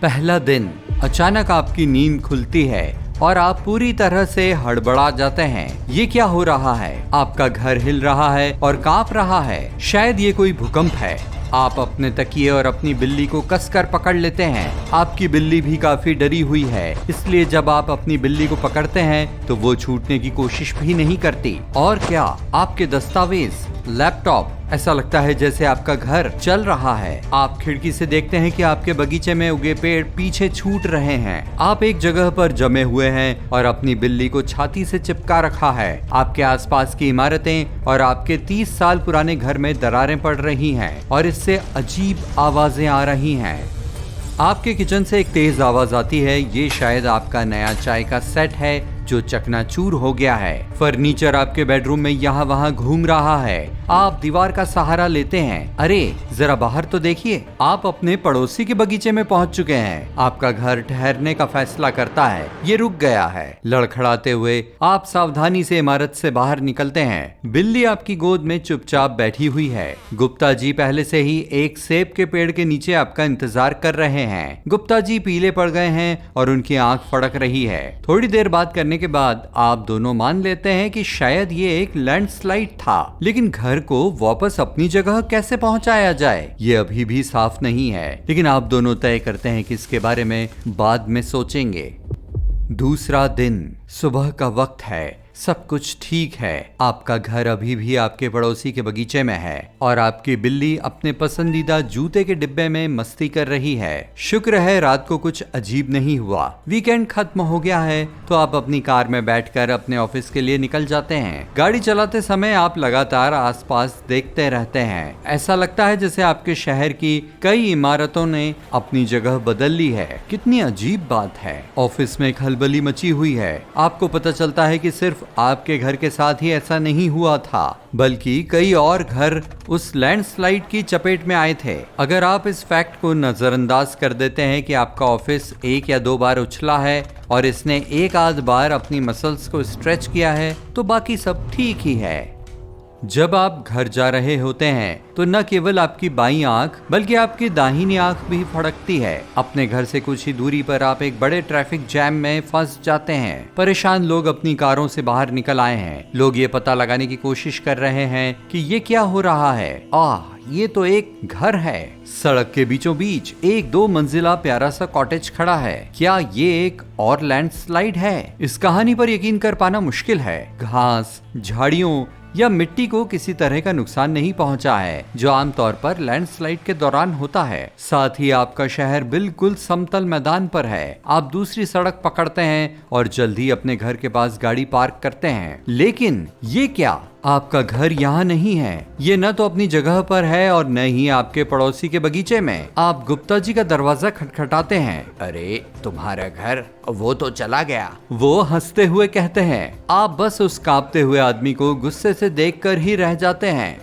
पहला दिन, अचानक आपकी नींद खुलती है और आप पूरी तरह से हड़बड़ा जाते हैं। ये क्या हो रहा है? आपका घर हिल रहा है और कांप रहा है। शायद ये कोई भूकंप है। आप अपने तकिए और अपनी बिल्ली को कसकर पकड़ लेते हैं। आपकी बिल्ली भी काफी डरी हुई है, इसलिए जब आप अपनी बिल्ली को पकड़ते हैं तो वो छूटने की कोशिश भी नहीं करती। और क्या, आपके दस्तावेज, लैपटॉप, ऐसा लगता है जैसे आपका घर चल रहा है। आप खिड़की से देखते हैं कि आपके बगीचे में उगे पेड़ पीछे छूट रहे हैं। आप एक जगह पर जमे हुए हैं और अपनी बिल्ली को छाती से चिपका रखा है। आपके आसपास की इमारतें और आपके 30 साल पुराने घर में दरारें पड़ रही हैं और इससे अजीब आवाजें आ रही हैं। आपके किचन से एक तेज आवाज आती है। ये शायद आपका नया चाय का सेट है जो चकनाचूर हो गया है। फर्नीचर आपके बेडरूम में यहाँ वहाँ घूम रहा है। आप दीवार का सहारा लेते हैं। अरे जरा बाहर तो देखिए, आप अपने पड़ोसी के बगीचे में पहुंच चुके हैं। आपका घर ठहरने का फैसला करता है। ये रुक गया है। लड़खड़ाते हुए आप सावधानी से इमारत से बाहर निकलते हैं। बिल्ली आपकी गोद में चुपचाप बैठी हुई है। गुप्ता जी पहले से ही एक सेब के पेड़ के नीचे आपका इंतजार कर रहे हैं। गुप्ता जी पीले पड़ गए हैं और उनकी आंख फड़क रही है। थोड़ी देर बात करने के बाद आप दोनों मान लेते हैं कि शायद ये एक लैंडस्लाइड था, लेकिन घर को वापस अपनी जगह कैसे पहुंचाया जाए ये अभी भी साफ नहीं है। लेकिन आप दोनों तय करते हैं कि इसके बारे में बाद में सोचेंगे। दूसरा दिन, सुबह का वक्त है। सब कुछ ठीक है। आपका घर अभी भी आपके पड़ोसी के बगीचे में है और आपकी बिल्ली अपने पसंदीदा जूते के डिब्बे में मस्ती कर रही है। शुक्र है रात को कुछ अजीब नहीं हुआ। वीकेंड खत्म हो गया है तो आप अपनी कार में बैठकर अपने ऑफिस के लिए निकल जाते हैं। गाड़ी चलाते समय आप लगातार आसपास देखते रहते हैं। ऐसा लगता है जैसे आपके शहर की कई इमारतों ने अपनी जगह बदल ली है। कितनी अजीब बात है। ऑफिस में खलबली मची हुई है। आपको पता चलता है कि सिर्फ आपके घर के साथ ही ऐसा नहीं हुआ था, बल्कि कई और घर उस लैंडस्लाइड की चपेट में आए थे। अगर आप इस फैक्ट को नजरअंदाज कर देते हैं कि आपका ऑफिस 1 या 2 बार उछला है और इसने 1 आध बार अपनी मसल्स को स्ट्रेच किया है, तो बाकी सब ठीक ही है। जब आप घर जा रहे होते हैं तो न केवल आपकी बाईं आंख बल्कि आपकी दाहिनी आंख भी फड़कती है। अपने घर से कुछ ही दूरी पर आप एक बड़े ट्रैफिक जैम में फंस जाते हैं। परेशान लोग अपनी कारों से बाहर निकल आए हैं। लोग ये पता लगाने की कोशिश कर रहे हैं कि ये क्या हो रहा है। ये तो एक घर है। सड़क के बीचों बीच एक 2 मंजिला प्यारा सा कॉटेज खड़ा है। क्या ये एक और लैंडस्लाइड है? इस कहानी पर यकीन कर पाना मुश्किल है। घास, झाड़ियों या मिट्टी को किसी तरह का नुकसान नहीं पहुंचा है, जो आमतौर पर लैंडस्लाइड के दौरान होता है। साथ ही आपका शहर बिल्कुल समतल मैदान पर है। आप दूसरी सड़क पकड़ते हैं और जल्दी अपने घर के पास गाड़ी पार्क करते हैं। लेकिन ये क्या, आपका घर यहाँ नहीं है। ये न तो अपनी जगह पर है और न ही आपके पड़ोसी के बगीचे में। आप गुप्ता जी का दरवाजा खटखटाते हैं। अरे तुम्हारा घर, वो तो चला गया, वो हंसते हुए कहते हैं। आप बस उस कांपते हुए आदमी को गुस्से से देखकर ही रह जाते हैं।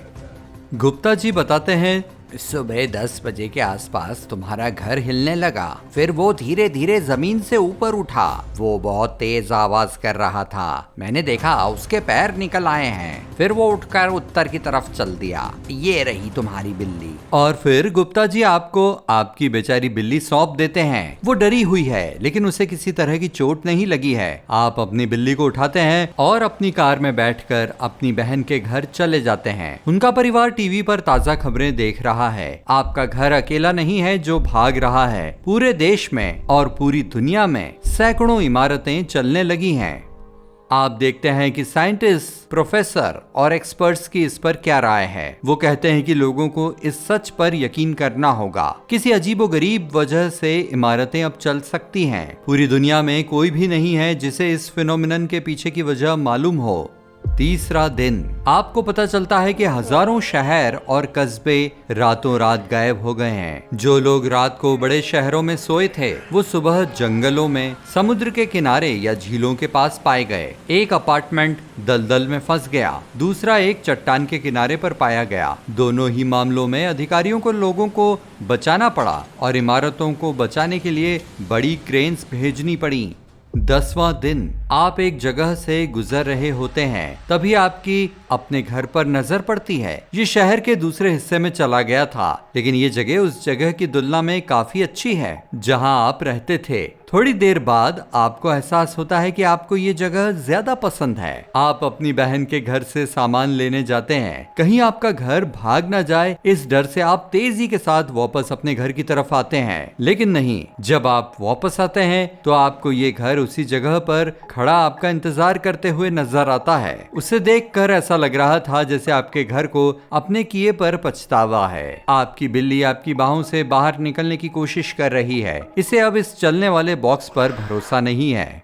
गुप्ता जी बताते हैं, सुबह 10 बजे के आसपास तुम्हारा घर हिलने लगा। फिर वो धीरे धीरे जमीन से ऊपर उठा। वो बहुत तेज आवाज कर रहा था। मैंने देखा उसके पैर निकल आए हैं। फिर वो उठकर उत्तर की तरफ चल दिया। ये रही तुम्हारी बिल्ली। और फिर गुप्ता जी आपको आपकी बेचारी बिल्ली सौंप देते हैं। वो डरी हुई है, लेकिन उसे किसी तरह की चोट नहीं लगी है। आप अपनी बिल्ली को उठाते हैं और अपनी कार में बैठकर अपनी बहन के घर चले जाते हैं। उनका परिवार टीवी पर ताजा खबरें देख रहा है। आपका घर अकेला नहीं है जो भाग रहा है। पूरे देश में और पूरी दुनिया में सैकड़ों इमारतें चलने लगी हैं। आप देखते हैं कि साइंटिस्ट, प्रोफेसर और एक्सपर्ट्स की इस पर क्या राय है। वो कहते हैं कि लोगों को इस सच पर यकीन करना होगा। किसी अजीबोगरीब वजह से इमारतें अब चल सकती हैं। पूरी दुनिया में कोई भी नहीं है जिसे इस फिनोमिनन के पीछे की वजह मालूम हो। तीसरा दिन, आपको पता चलता है कि हजारों शहर और कस्बे रातों रात गायब हो गए हैं। जो लोग रात को बड़े शहरों में सोए थे, वो सुबह जंगलों में, समुद्र के किनारे या झीलों के पास पाए गए। एक अपार्टमेंट दलदल में फंस गया, दूसरा एक चट्टान के किनारे पर पाया गया। दोनों ही मामलों में अधिकारियों को लोगों को बचाना पड़ा और इमारतों को बचाने के लिए बड़ी क्रेन्स भेजनी पड़ी। 10वां दिन, आप एक जगह से गुजर रहे होते हैं, तभी आपकी अपने घर पर नजर पड़ती है। ये शहर के दूसरे हिस्से में चला गया था, लेकिन ये जगह उस जगह की तुलना में काफी अच्छी है जहां आप रहते थे। थोड़ी देर बाद आपको एहसास होता है कि आपको ये जगह ज्यादा पसंद है। आप अपनी बहन के घर से सामान लेने जाते हैं। कहीं आपका घर भाग ना जाए, इस डर से आप तेजी के साथ वापस अपने घर की तरफ आते हैं। लेकिन नहीं, जब आप वापस आते हैं तो आपको ये घर उसी जगह पर खड़ा आपका इंतजार करते हुए नजर आता है। उसे देखकर ऐसा लग रहा था जैसे आपके घर को अपने किए पर पछतावा है। आपकी बिल्ली आपकी बाहों से बाहर निकलने की कोशिश कर रही है। इसे अब इस चलने वाले बॉक्स पर भरोसा नहीं है।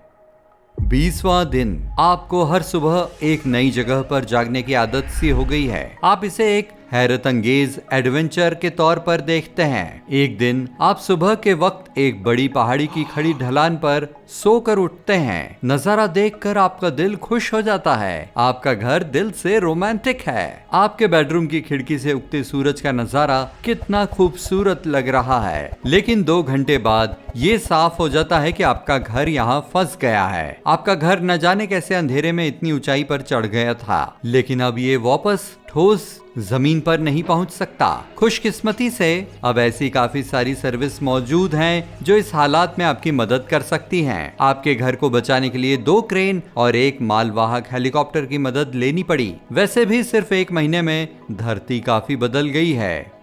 20वां दिन। आपको हर सुबह एक नई जगह पर जागने की आदत सी हो गई है। आप इसे एक हैरत अंगेज एडवेंचर के तौर पर देखते हैं। एक दिन आप सुबह के वक्त एक बड़ी पहाड़ी की खड़ी ढलान पर सोकर उठते हैं। नजारा देखकर आपका दिल खुश हो जाता है। आपका घर दिल से रोमांटिक है। आपके बेडरूम की खिड़की से उगते सूरज का नजारा कितना खूबसूरत लग रहा है। लेकिन 2 घंटे बाद ये साफ हो जाता है कि आपका घर यहाँ फंस गया है। आपका घर न जाने कैसे अंधेरे में इतनी ऊंचाई पर चढ़ गया था, लेकिन अब ये वापस ठोस जमीन पर नहीं पहुंच सकता। खुशकिस्मती से अब ऐसी काफी सारी सर्विस मौजूद हैं जो इस हालात में आपकी मदद कर सकती हैं। आपके घर को बचाने के लिए 2 क्रेन और 1 मालवाहक हेलीकॉप्टर की मदद लेनी पड़ी। वैसे भी सिर्फ 1 महीने में धरती काफी बदल गई है।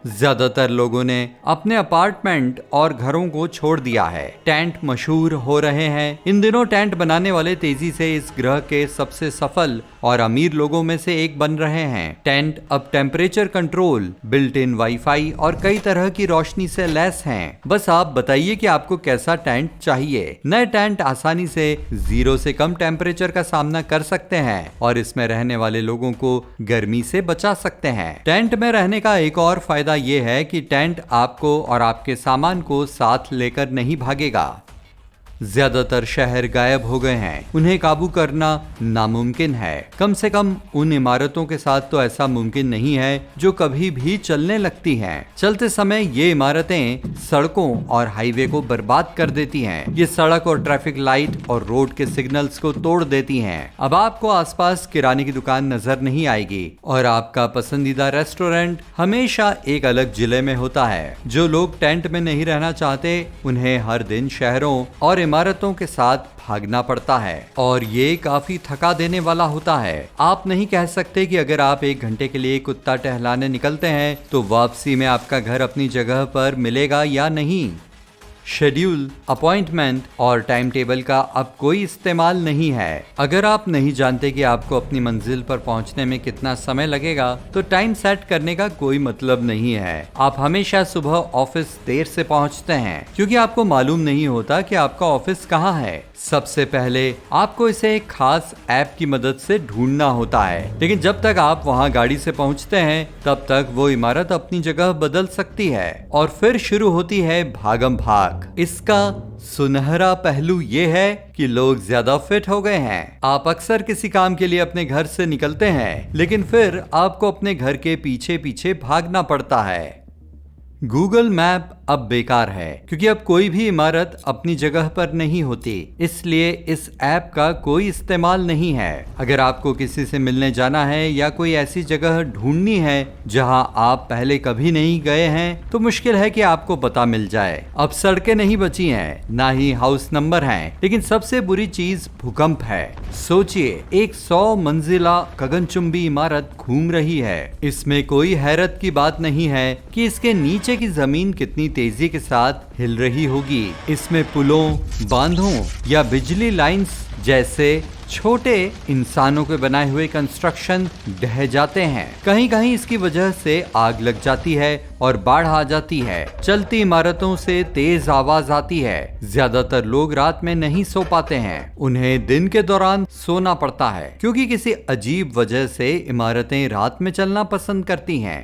ज्यादातर लोगों ने अपने अपार्टमेंट और घरों को छोड़ दिया है। टेंट मशहूर हो रहे हैं। इन दिनों टेंट बनाने वाले तेजी से इस ग्रह के सबसे सफल और अमीर लोगों में से एक बन रहे हैं। टेंट अब temperature control, built in wifi और कई तरह की रोशनी से लैस हैं। बस आप बताइए कि आपको कैसा टेंट चाहिए। नए टेंट आसानी से 0 से कम टेम्परेचर का सामना कर सकते हैं और इसमें रहने वाले लोगों को गर्मी से बचा सकते हैं। टेंट में रहने का एक और फायदा ये है कि टेंट आपको और आपके सामान को साथ लेकर नहीं भागेगा। ज्यादातर शहर गायब हो गए हैं। उन्हें काबू करना नामुमकिन है। कम से कम उन इमारतों के साथ तो ऐसा मुमकिन नहीं है जो कभी भी चलने लगती हैं। चलते समय ये इमारतें सड़कों और हाईवे को बर्बाद कर देती हैं। ये सड़क और ट्रैफिक लाइट और रोड के सिग्नल्स को तोड़ देती हैं। अब आपको आसपास किराने की दुकान नजर नहीं आएगी और आपका पसंदीदा रेस्टोरेंट हमेशा एक अलग जिले में होता है। जो लोग टेंट में नहीं रहना चाहते, उन्हें हर दिन शहरों और इमारतों के साथ भागना पड़ता है और ये काफी थका देने वाला होता है। आप नहीं कह सकते कि अगर आप 1 घंटे के लिए कुत्ता टहलाने निकलते हैं तो वापसी में आपका घर अपनी जगह पर मिलेगा या नहीं। शेड्यूल, अपॉइंटमेंट और टाइम टेबल का अब कोई इस्तेमाल नहीं है। अगर आप नहीं जानते कि आपको अपनी मंजिल पर पहुंचने में कितना समय लगेगा, तो टाइम सेट करने का कोई मतलब नहीं है। आप हमेशा सुबह ऑफिस देर से पहुंचते हैं क्योंकि आपको मालूम नहीं होता कि आपका ऑफिस कहाँ है। सबसे पहले आपको इसे एक खास ऐप की मदद से ढूंढना होता है, लेकिन जब तक आप वहां गाड़ी से पहुंचते हैं तब तक वो इमारत अपनी जगह बदल सकती है और फिर शुरू होती है भागम भाग। इसका सुनहरा पहलू ये है कि लोग ज्यादा फिट हो गए हैं। आप अक्सर किसी काम के लिए अपने घर से निकलते हैं, लेकिन फिर आपको अपने घर के पीछे पीछे भागना पड़ता है। गूगल मैप अब बेकार है क्योंकि अब कोई भी इमारत अपनी जगह पर नहीं होती, इसलिए इस ऐप का कोई इस्तेमाल नहीं है। अगर आपको किसी से मिलने जाना है या कोई ऐसी जगह ढूंढनी है जहां आप पहले कभी नहीं गए हैं, तो मुश्किल है कि आपको पता मिल जाए। अब सड़कें नहीं बची हैं, ना ही हाउस नंबर हैं, लेकिन सबसे बुरी चीज भूकंप है। सोचिए, एक 100 मंजिला गगनचुंबी इमारत घूम रही है। इसमें कोई हैरत की बात नहीं है कि इसके नीचे की जमीन कितनी तेजी के साथ हिल रही होगी। इसमें पुलों, बांधों या बिजली लाइंस जैसे छोटे इंसानों के बनाए हुए कंस्ट्रक्शन ढह जाते हैं। कहीं कहीं इसकी वजह से आग लग जाती है और बाढ़ आ जाती है। चलती इमारतों से तेज आवाज आती है। ज्यादातर लोग रात में नहीं सो पाते हैं। उन्हें दिन के दौरान सोना पड़ता है क्योंकि किसी अजीब वजह से इमारतें रात में चलना पसंद करती हैं।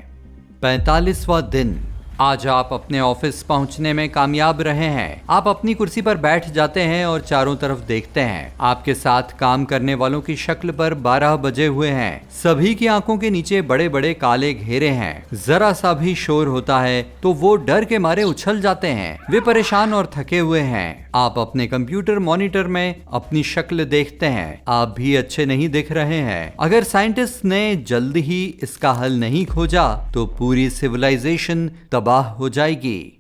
45वां दिन। आज आप अपने ऑफिस पहुंचने में कामयाब रहे हैं। आप अपनी कुर्सी पर बैठ जाते हैं और चारों तरफ देखते हैं। आपके साथ काम करने वालों की शक्ल पर 12 बजे हुए हैं। सभी की आंखों के नीचे बड़े बड़े काले घेरे हैं। जरा सा भी शोर होता है तो वो डर के मारे उछल जाते हैं। वे परेशान और थके हुए हैं। आप अपने कंप्यूटर मॉनिटर में अपनी शक्ल देखते हैं। आप भी अच्छे नहीं दिख रहे हैं। अगर साइंटिस्ट ने जल्द ही इसका हल नहीं खोजा तो पूरी सिविलाइजेशन तबाह हो जाएगी।